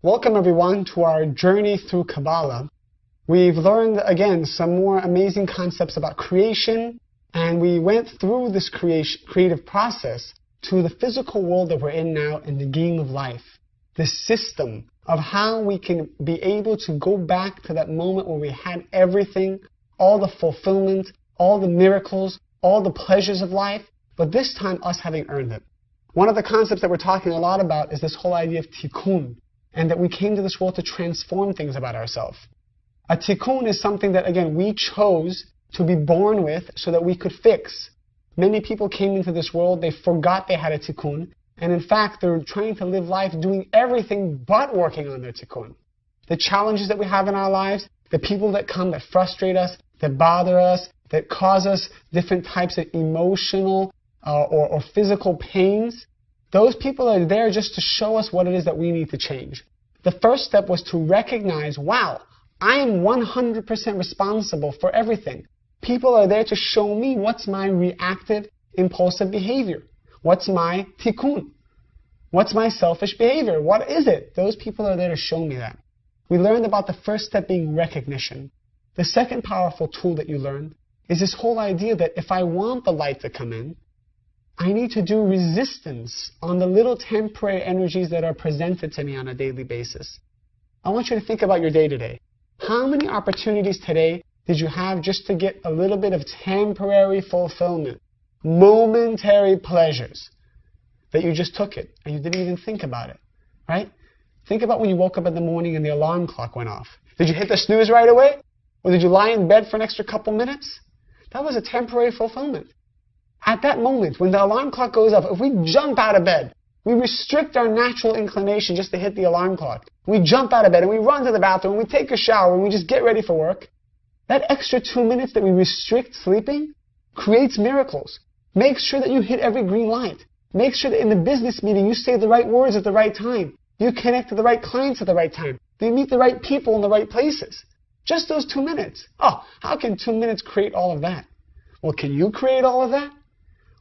Welcome everyone to our journey through Kabbalah. We've learned again some more amazing concepts about creation, and we went through this creative process to the physical world that we're in now in the game of life. This system of how we can be able to go back to that moment where we had everything, all the fulfillment, all the miracles, all the pleasures of life, but this time us having earned it. One of the concepts that we're talking a lot about is this whole idea of tikkun, and that we came to this world to transform things about ourselves. A tikkun is something that, again, we chose to be born with so that we could fix. Many people came into this world, they forgot they had a tikkun, and in fact, they're trying to live life doing everything but working on their tikkun. The challenges that we have in our lives, the people that come that frustrate us, that bother us, that cause us different types of emotional or physical pains, those people are there just to show us what it is that we need to change. The first step was to recognize, wow, I am 100% responsible for everything. People are there to show me what's my reactive, impulsive behavior. What's my tikkun? What's my selfish behavior? What is it? Those people are there to show me that. We learned about the first step being recognition. The second powerful tool that you learned is this whole idea that if I want the light to come in, I need to do resistance on the little temporary energies that are presented to me on a daily basis. I want you to think about your day today. How many opportunities today did you have just to get a little bit of temporary fulfillment, momentary pleasures, that you just took it and you didn't even think about it, right? Think about when you woke up in the morning and the alarm clock went off. Did you hit the snooze right away? Or did you lie in bed for an extra couple minutes? That was a temporary fulfillment. At that moment, when the alarm clock goes off, if we jump out of bed, we restrict our natural inclination just to hit the alarm clock. We jump out of bed and we run to the bathroom and we take a shower and we just get ready for work. That extra 2 minutes that we restrict sleeping creates miracles. Make sure that you hit every green light. Make sure that in the business meeting you say the right words at the right time. You connect to the right clients at the right time. You meet the right people in the right places. Just those 2 minutes. Oh, how can 2 minutes create all of that? Well, can you create all of that?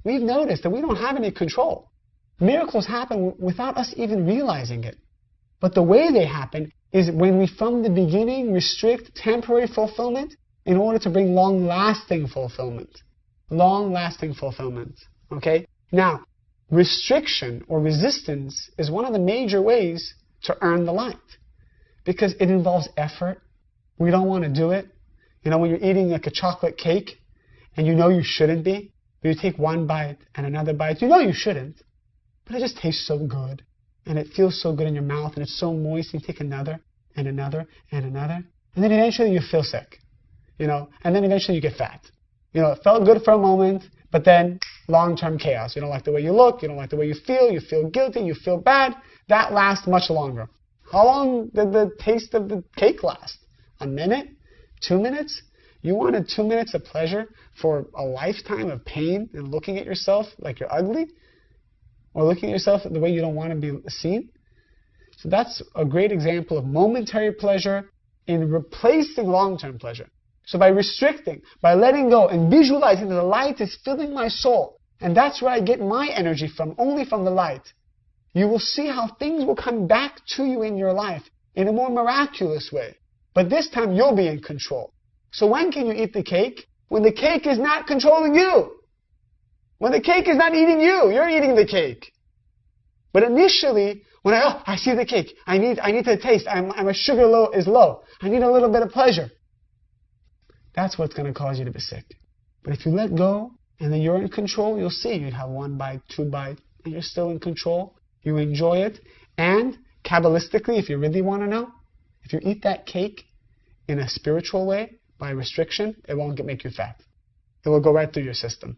We've noticed that we don't have any control. Miracles happen without us even realizing it. But the way they happen is when we from the beginning restrict temporary fulfillment in order to bring long-lasting fulfillment. Long-lasting fulfillment. Okay? Now, restriction or resistance is one of the major ways to earn the light. Because it involves effort. We don't want to do it. You know, when you're eating like a chocolate cake and you know you shouldn't be, but you take one bite and another bite, you know you shouldn't, but it just tastes so good, and it feels so good in your mouth, and it's so moist, and you take another, and another, and another, and then eventually you feel sick, you know, and then eventually you get fat. You know, it felt good for a moment, but then long-term chaos. You don't like the way you look, you don't like the way you feel guilty, you feel bad. That lasts much longer. How long did the taste of the cake last? A minute? 2 minutes? You wanted 2 minutes of pleasure for a lifetime of pain and looking at yourself like you're ugly? Or looking at yourself the way you don't want to be seen? So that's a great example of momentary pleasure in replacing long-term pleasure. So by restricting, by letting go and visualizing that the light is filling my soul, and that's where I get my energy from, only from the light, you will see how things will come back to you in your life in a more miraculous way. But this time you'll be in control. So when can you eat the cake? When the cake is not controlling you. When the cake is not eating you, you're eating the cake. But initially, when I see the cake, I need to taste. My sugar is low. I need a little bit of pleasure. That's what's going to cause you to be sick. But if you let go and then you're in control, you'll see you'd have 1 bite, 2 bites, and you're still in control. You enjoy it. And Kabbalistically, if you really want to know, if you eat that cake in a spiritual way, by restriction, it won't make you fat. It will go right through your system.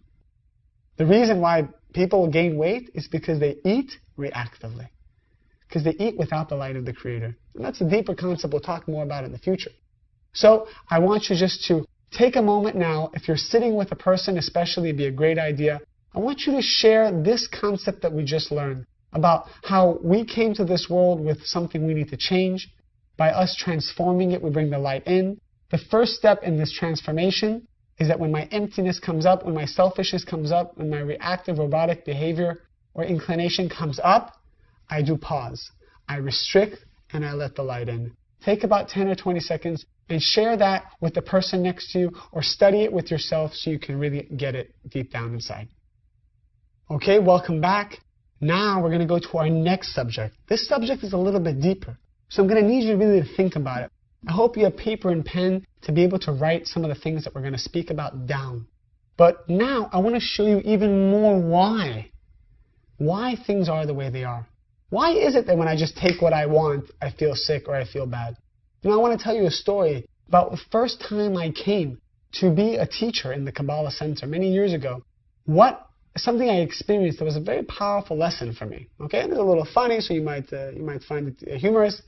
The reason why people gain weight is because they eat reactively. Because they eat without the light of the Creator. And that's a deeper concept we'll talk more about in the future. So I want you just to take a moment now. If you're sitting with a person, especially, it'd be a great idea. I want you to share this concept that we just learned about how we came to this world with something we need to change. By us transforming it, we bring the light in. The first step in this transformation is that when my emptiness comes up, when my selfishness comes up, when my reactive robotic behavior or inclination comes up, I do pause. I restrict and I let the light in. Take about 10 or 20 seconds and share that with the person next to you, or study it with yourself so you can really get it deep down inside. Okay, welcome back. Now we're going to go to our next subject. This subject is a little bit deeper, so I'm going to need you really to think about it. I hope you have paper and pen to be able to write some of the things that we're going to speak about down. But now I want to show you even more why things are the way they are. Why is it that when I just take what I want, I feel sick or I feel bad? I want to tell you a story about the first time I came to be a teacher in the Kabbalah Center many years ago. Something I experienced that was a very powerful lesson for me. Okay, it's a little funny, so you might find it humorous.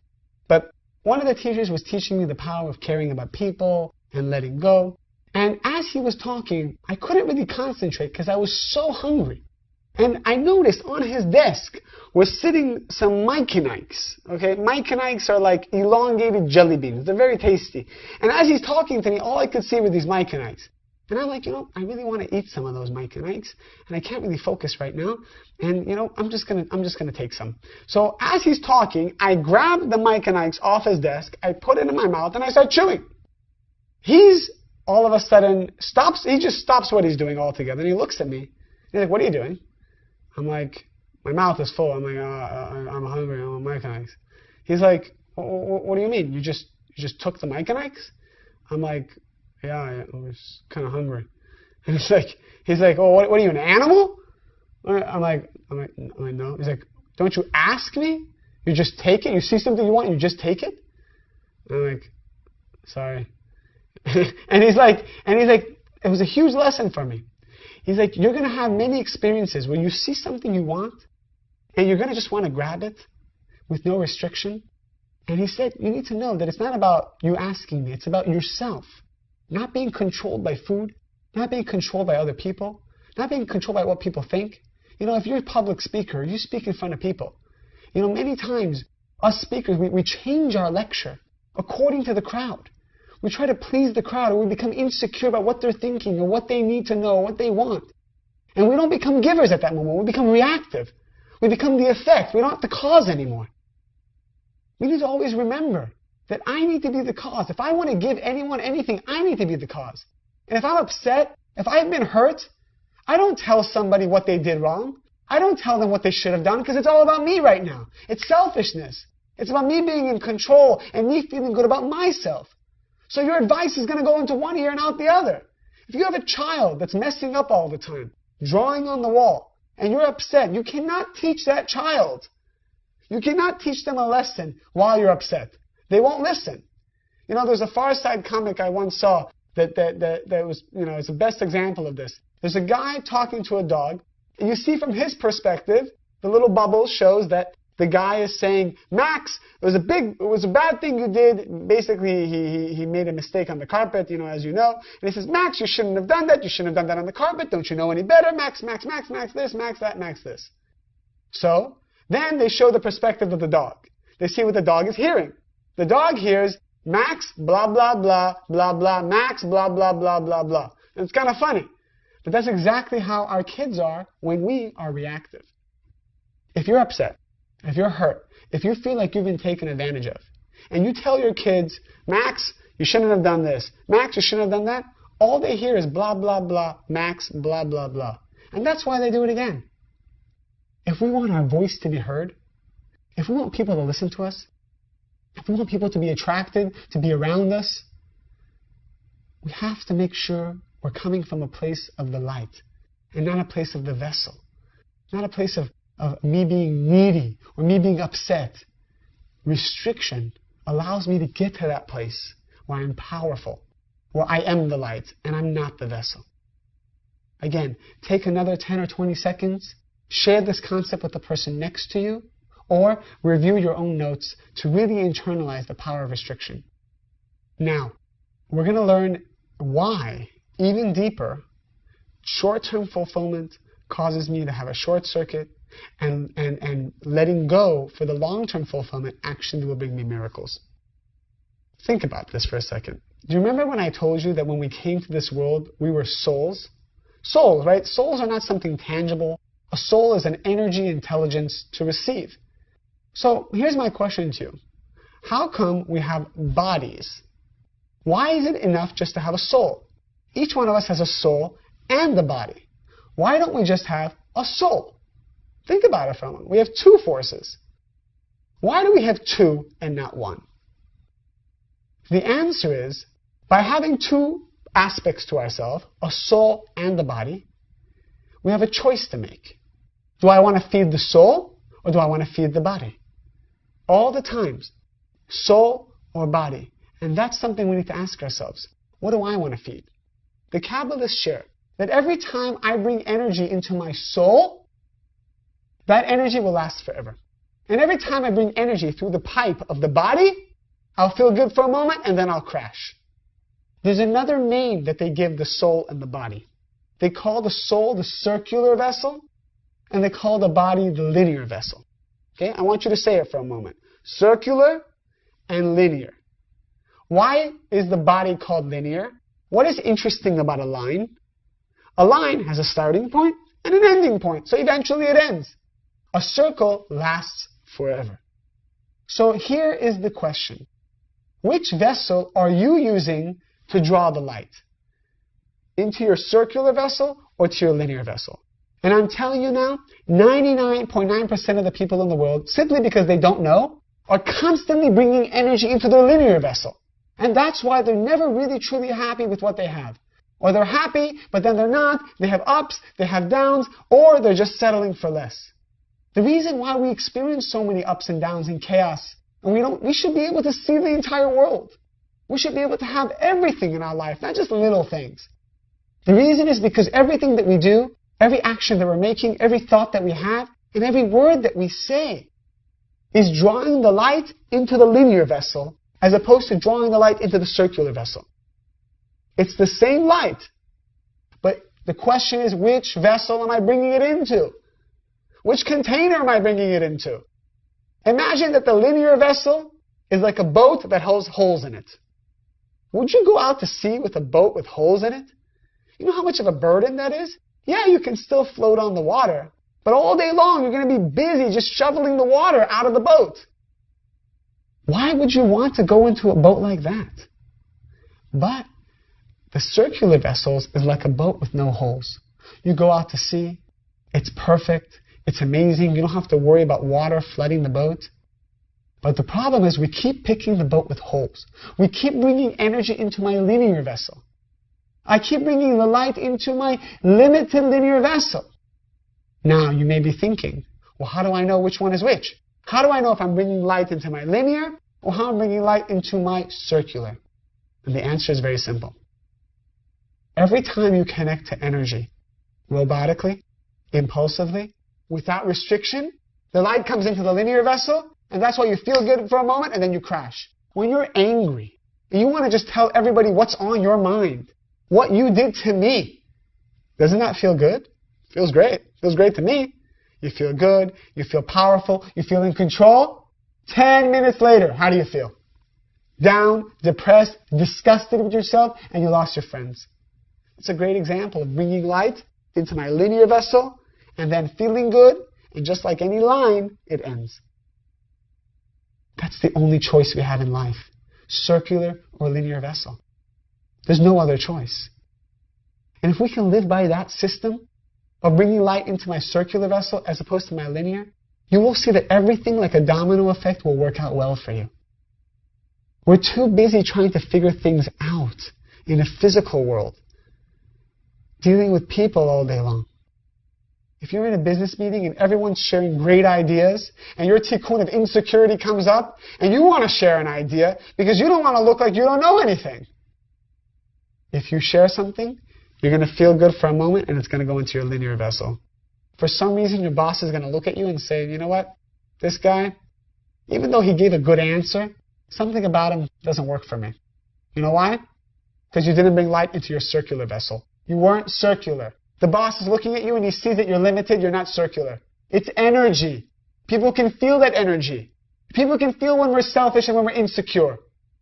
But one of the teachers was teaching me the power of caring about people and letting go. And as he was talking, I couldn't really concentrate because I was so hungry. And I noticed on his desk was sitting some Mike-and-Ikes. Okay, Mike-and-Ikes are like elongated jelly beans. They're very tasty. And as he's talking to me, all I could see were these Mike-and-Ikes. And I'm like, I really want to eat some of those Mike-and-Ikes, and I can't really focus right now. And I'm just gonna take some. So as he's talking, I grabbed the Mike-and-Ikes off his desk, I put it in my mouth, and I start chewing. He's all of a sudden stops. He just stops what he's doing altogether, and he looks at me. He's like, "What are you doing?" I'm like, "My mouth is full." I'm like, "I'm hungry. I want Mike-and-Ikes." He's like, "What do you mean? You just took the Mike-and-Ikes?" I'm like, "Yeah, I was kind of hungry." And he's like, "Oh, what are you, an animal?" I'm like, "No." He's like, "Don't you ask me? You just take it? You see something you want, you just take it?" I'm like, "Sorry." and he's like, it was a huge lesson for me. He's like, you're going to have many experiences where you see something you want, and you're going to just want to grab it with no restriction. And he said, you need to know that it's not about you asking me, it's about yourself. Not being controlled by food, not being controlled by other people, not being controlled by what people think. If you're a public speaker, you speak in front of people. Many times, us speakers, we change our lecture according to the crowd. We try to please the crowd, and we become insecure about what they're thinking or what they need to know, what they want. And we don't become givers at that moment. We become reactive. We become the effect. We don't have the cause anymore. We need to always remember that I need to be the cause. If I want to give anyone anything, I need to be the cause. And if I'm upset, if I've been hurt, I don't tell somebody what they did wrong. I don't tell them what they should have done, because it's all about me right now. It's selfishness. It's about me being in control and me feeling good about myself. So your advice is going to go into one ear and out the other. If you have a child that's messing up all the time, drawing on the wall, and you're upset, you cannot teach that child. You cannot teach them a lesson while you're upset. They won't listen. There's a Far Side comic I once saw that was, it's the best example of this. There's a guy talking to a dog, and you see from his perspective, the little bubble shows that the guy is saying, Max, it was a bad thing you did. Basically, he made a mistake on the carpet, as you know. And he says, Max, you shouldn't have done that. You shouldn't have done that on the carpet. Don't you know any better? Max, Max, Max, Max this, Max that, Max this. So then they show the perspective of the dog. They see what the dog is hearing. The dog hears, Max, blah, blah, blah, blah, blah, Max, blah, blah, blah, blah, blah. And it's kind of funny. But that's exactly how our kids are when we are reactive. If you're upset, if you're hurt, if you feel like you've been taken advantage of, and you tell your kids, Max, you shouldn't have done this. Max, you shouldn't have done that. All they hear is blah, blah, blah, Max, blah, blah, blah. And that's why they do it again. If we want our voice to be heard, if we want people to listen to us, if we want people to be attracted, to be around us, we have to make sure we're coming from a place of the light and not a place of the vessel, not a place of me being needy or me being upset. Restriction allows me to get to that place where I'm powerful, where I am the light and I'm not the vessel. Again, take another 10 or 20 seconds, share this concept with the person next to you, or review your own notes to really internalize the power of restriction. Now, we're going to learn why, even deeper, short-term fulfillment causes me to have a short circuit, and letting go for the long-term fulfillment actually will bring me miracles. Think about this for a second. Do you remember when I told you that when we came to this world, we were souls? Souls, right? Souls are not something tangible. A soul is an energy intelligence to receive. So here's my question to you. how come we have bodies? Why is it enough just to have a soul? Each one of us has a soul and a body. Why don't we just have a soul? Think about it for a moment. We have two forces. Why do we have two and not one? The answer is, by having two aspects to ourselves, a soul and a body, we have a choice to make. Do I want to feed the soul or do I want to feed the body? All the times, soul or body. And that's something we need to ask ourselves. What do I want to feed? The Kabbalists share that every time I bring energy into my soul, that energy will last forever. And every time I bring energy through the pipe of the body, I'll feel good for a moment and then I'll crash. There's another name that they give the soul and the body. They call the soul the circular vessel, and they call the body the linear vessel. Okay, I want you to say it for a moment. Circular and linear. Why is the body called linear? What is interesting about a line? A line has a starting point and an ending point, so eventually it ends. A circle lasts forever. So here is the question. Which vessel are you using to draw the light? Into your circular vessel or to your linear vessel? And I'm telling you now, 99.9% of the people in the world, simply because they don't know, are constantly bringing energy into their linear vessel. And that's why they're never really truly happy with what they have. Or they're happy, but then they're not. They have ups, they have downs, or they're just settling for less. The reason why we experience so many ups and downs and chaos, and we should be able to see the entire world. We should be able to have everything in our life, not just little things. The reason is because everything that we do, every action that we're making, every thought that we have, and every word that we say is drawing the light into the linear vessel as opposed to drawing the light into the circular vessel. It's the same light, but the question is, which vessel am I bringing it into? Which container am I bringing it into? Imagine that the linear vessel is like a boat that has holes in it. Would you go out to sea with a boat with holes in it? You know how much of a burden that is? Yeah, you can still float on the water, but all day long you're going to be busy just shoveling the water out of the boat. Why would you want to go into a boat like that? But the circular vessels is like a boat with no holes. You go out to sea, it's perfect, it's amazing, you don't have to worry about water flooding the boat. But the problem is we keep picking the boat with holes. We keep bringing energy into my linear vessel. I keep bringing the light into my limited linear vessel. Now you may be thinking, well, how do I know which one is which? How do I know if I'm bringing light into my linear or how I'm bringing light into my circular? And the answer is very simple. Every time you connect to energy, robotically, impulsively, without restriction, the light comes into the linear vessel, and that's why you feel good for a moment, and then you crash. When you're angry, and you want to just tell everybody what's on your mind, what you did to me, doesn't that feel good? Feels great. Feels great to me. You feel good, you feel powerful, you feel in control. 10 minutes later, how do you feel? Down, depressed, disgusted with yourself, and you lost your friends. It's a great example of bringing light into my linear vessel and then feeling good, and just like any line, it ends. That's the only choice we have in life, circular or linear vessel. There's no other choice. And if we can live by that system of bringing light into my circular vessel as opposed to my linear, you will see that everything like a domino effect will work out well for you. We're too busy trying to figure things out in a physical world, dealing with people all day long. If you're in a business meeting and everyone's sharing great ideas and your tikkun of insecurity comes up and you want to share an idea because you don't want to look like you don't know anything. If you share something, you're going to feel good for a moment and it's going to go into your linear vessel. For some reason, your boss is going to look at you and say, you know what? This guy, even though he gave a good answer, something about him doesn't work for me. You know why? Because you didn't bring light into your circular vessel. You weren't circular. The boss is looking at you and he sees that you're limited, you're not circular. It's energy. People can feel that energy. People can feel when we're selfish and when we're insecure.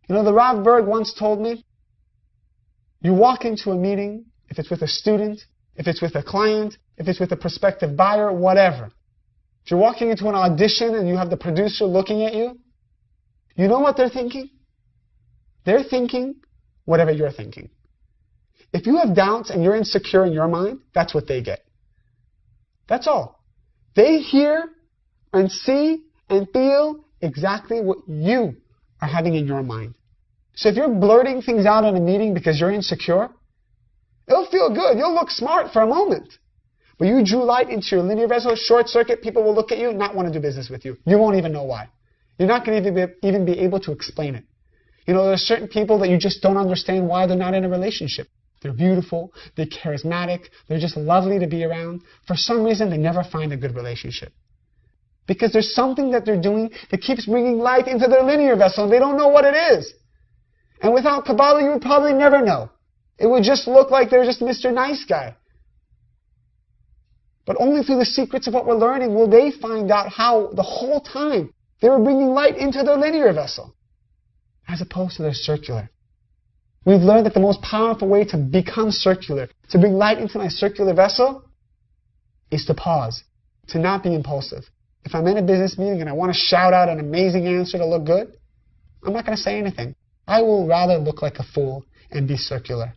You know, the Rav Berg once told me, you walk into a meeting, if it's with a student, if it's with a client, if it's with a prospective buyer, whatever. If you're walking into an audition and you have the producer looking at you, You know what they're thinking? They're thinking whatever you're thinking. If you have doubts and you're insecure in your mind, that's what they get. That's all. They hear and see and feel exactly what you are having in your mind. So if you're blurting things out in a meeting because you're insecure, it'll feel good. You'll look smart for a moment. But you drew light into your linear vessel, short circuit, people will look at you and not want to do business with you. You won't even know why. You're not going to even be able to explain it. You know, there are certain people that you just don't understand why they're not in a relationship. They're beautiful, they're charismatic, they're just lovely to be around. For some reason, they never find a good relationship. Because there's something that they're doing that keeps bringing light into their linear vessel, and they don't know what it is. And without Kabbalah, you would probably never know. It would just look like they're just Mr. Nice Guy. But only through the secrets of what we're learning will they find out how the whole time they were bringing light into their linear vessel, as opposed to their circular. We've learned that the most powerful way to become circular, to bring light into my circular vessel, is to pause, to not be impulsive. If I'm in a business meeting and I want to shout out an amazing answer to look good, I'm not going to say anything. I will rather look like a fool and be circular.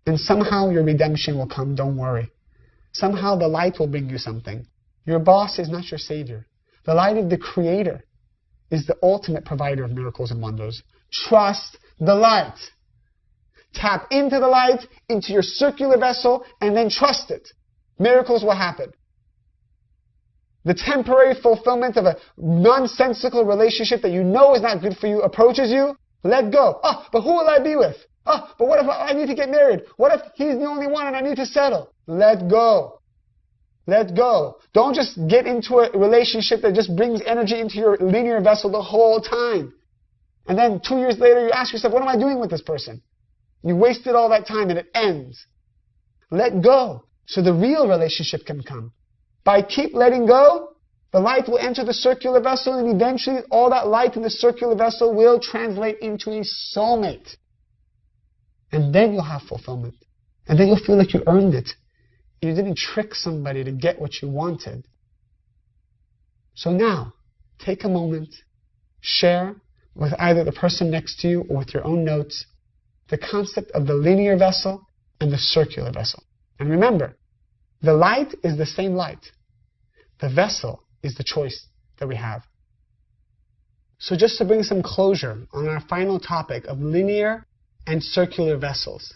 And somehow your redemption will come, don't worry. Somehow the light will bring you something. Your boss is not your savior. The light of the Creator is the ultimate provider of miracles and wonders. Trust the light. Tap into the light, into your circular vessel, and then trust it. Miracles will happen. The temporary fulfillment of a nonsensical relationship that you know is not good for you approaches you, let go. Oh, but who will I be with? Oh, but what if I need to get married? What if he's the only one and I need to settle? Let go. Let go. Don't just get into a relationship that just brings energy into your linear vessel the whole time. And then 2 years later you ask yourself, what am I doing with this person? You wasted all that time and it ends. Let go so the real relationship can come. By keep letting go, the light will enter the circular vessel, and eventually all that light in the circular vessel will translate into a soulmate. And then you'll have fulfillment. And then you'll feel like you earned it. You didn't trick somebody to get what you wanted. So now, take a moment, share with either the person next to you or with your own notes the concept of the linear vessel and the circular vessel. And remember, the light is the same light. The vessel is the choice that we have. So just to bring some closure on our final topic of linear and circular vessels.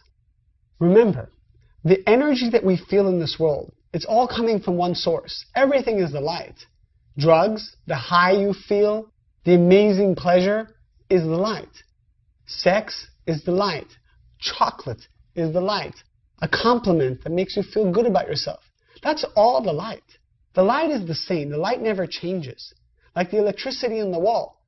Remember, the energy that we feel in this world, it's all coming from one source. Everything is the light. Drugs, the high you feel, the amazing pleasure is the light. Sex is the light. Chocolate is the light. A compliment that makes you feel good about yourself. That's all the light. The light is the same. The light never changes. Like the electricity in the wall.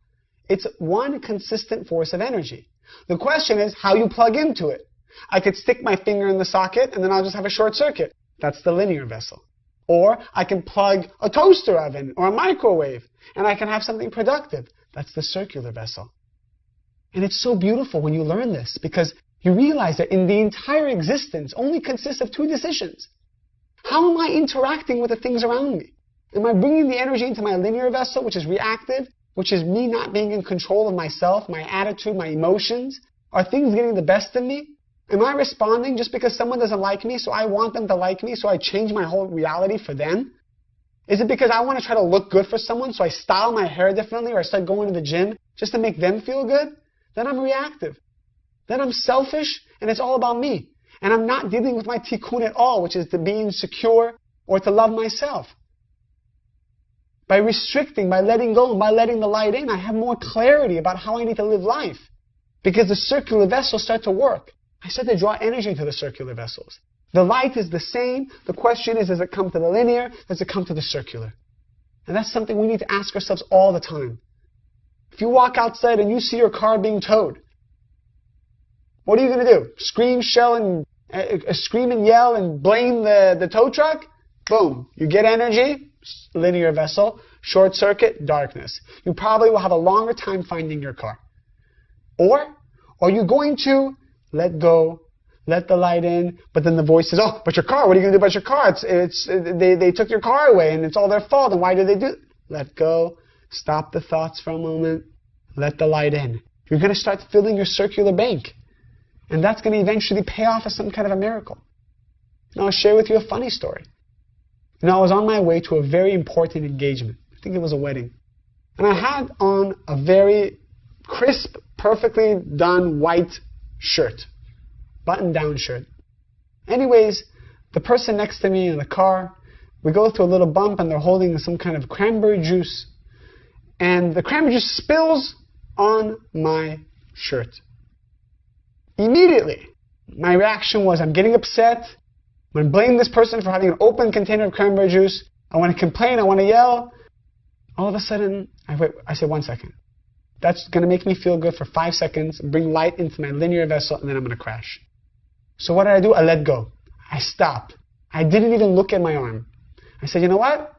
It's one consistent force of energy. The question is how you plug into it. I could stick my finger in the socket and then I'll just have a short circuit. That's the linear vessel. Or I can plug a toaster oven or a microwave and I can have something productive. That's the circular vessel. And it's so beautiful when you learn this because you realize that in the entire existence only consists of two decisions. How am I interacting with the things around me? Am I bringing the energy into my linear vessel, which is reactive, which is me not being in control of myself, my attitude, my emotions? Are things getting the best of me? Am I responding just because someone doesn't like me, so I want them to like me, so I change my whole reality for them? Is it because I want to try to look good for someone, so I style my hair differently, or I start going to the gym just to make them feel good? Then I'm reactive. Then I'm selfish, and it's all about me. And I'm not dealing with my tikkun at all, which is to be insecure or to love myself. By restricting, by letting go, and by letting the light in, I have more clarity about how I need to live life. Because the circular vessels start to work. I start to draw energy to the circular vessels. The light is the same. The question is, does it come to the linear? Does it come to the circular? And that's something we need to ask ourselves all the time. If you walk outside and you see your car being towed, what are you going to do? Scream, scream and yell and blame the tow truck? Boom. You get energy, linear vessel, short circuit, darkness. You probably will have a longer time finding your car. Or are you going to let go, let the light in, but then the voice says, oh, but your car, what are you going to do about your car? They took your car away and it's all their fault, and why did they do it? Let go, stop the thoughts for a moment, let the light in. You're going to start filling your circular bank. And that's going to eventually pay off as some kind of a miracle. Now I'll share with you a funny story. I was on my way to a very important engagement. I think it was a wedding. And I had on a very crisp, perfectly done white shirt. Button-down shirt. Anyways, the person next to me in the car, we go through a little bump and they're holding some kind of cranberry juice. And the cranberry juice spills on my shirt. Immediately, my reaction was I'm getting upset. I'm going to blame this person for having an open container of cranberry juice. I want to complain. I want to yell. All of a sudden, I said, 1 second. That's going to make me feel good for 5 seconds, bring light into my linear vessel, and then I'm going to crash. So what did I do? I let go. I stopped. I didn't even look at my arm. I said, you know what?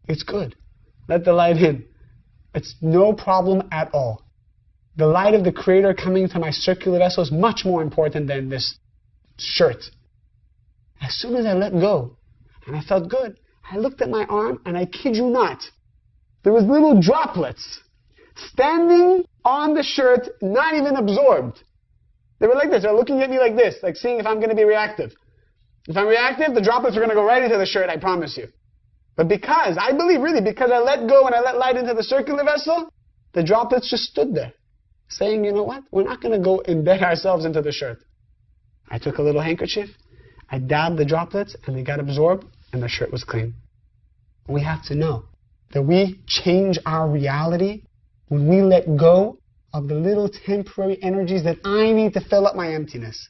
It's good. Let the light in. It's no problem at all. The light of the Creator coming to my circular vessel is much more important than this shirt. As soon as I let go, and I felt good, I looked at my arm, and I kid you not, there was little droplets standing on the shirt, not even absorbed. They were like this. They're looking at me like this, like seeing if I'm going to be reactive. If I'm reactive, the droplets are going to go right into the shirt, I promise you. But because I let go and I let light into the circular vessel, the droplets just stood there, saying, you know what? We're not going to go embed ourselves into the shirt. I took a little handkerchief, I dabbed the droplets, and they got absorbed, and the shirt was clean. We have to know that we change our reality when we let go of the little temporary energies that I need to fill up my emptiness.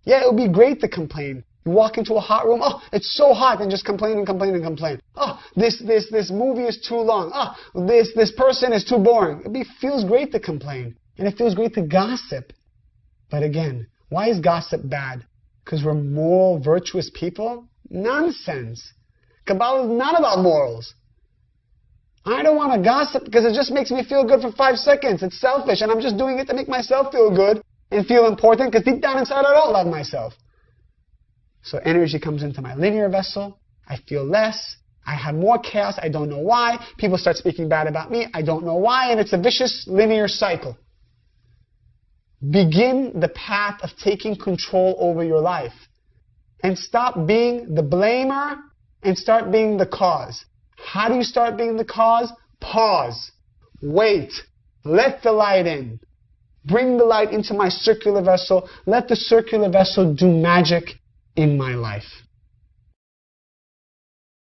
Yeah, it would be great to complain. You walk into a hot room, oh, it's so hot, and just complain and complain and complain. Oh, this movie is too long. Oh, this person is too boring. It feels great to complain, and it feels great to gossip. But again, why is gossip bad? Because we're moral, virtuous people? Nonsense. Kabbalah is not about morals. I don't want to gossip because it just makes me feel good for 5 seconds. It's selfish, and I'm just doing it to make myself feel good and feel important because deep down inside I don't love myself. So energy comes into my linear vessel. I feel less. I have more chaos. I don't know why. People start speaking bad about me. I don't know why. And it's a vicious linear cycle. Begin the path of taking control over your life. And stop being the blamer and start being the cause. How do you start being the cause? Pause. Wait. Let the light in. Bring the light into my circular vessel. Let the circular vessel do magic in my life.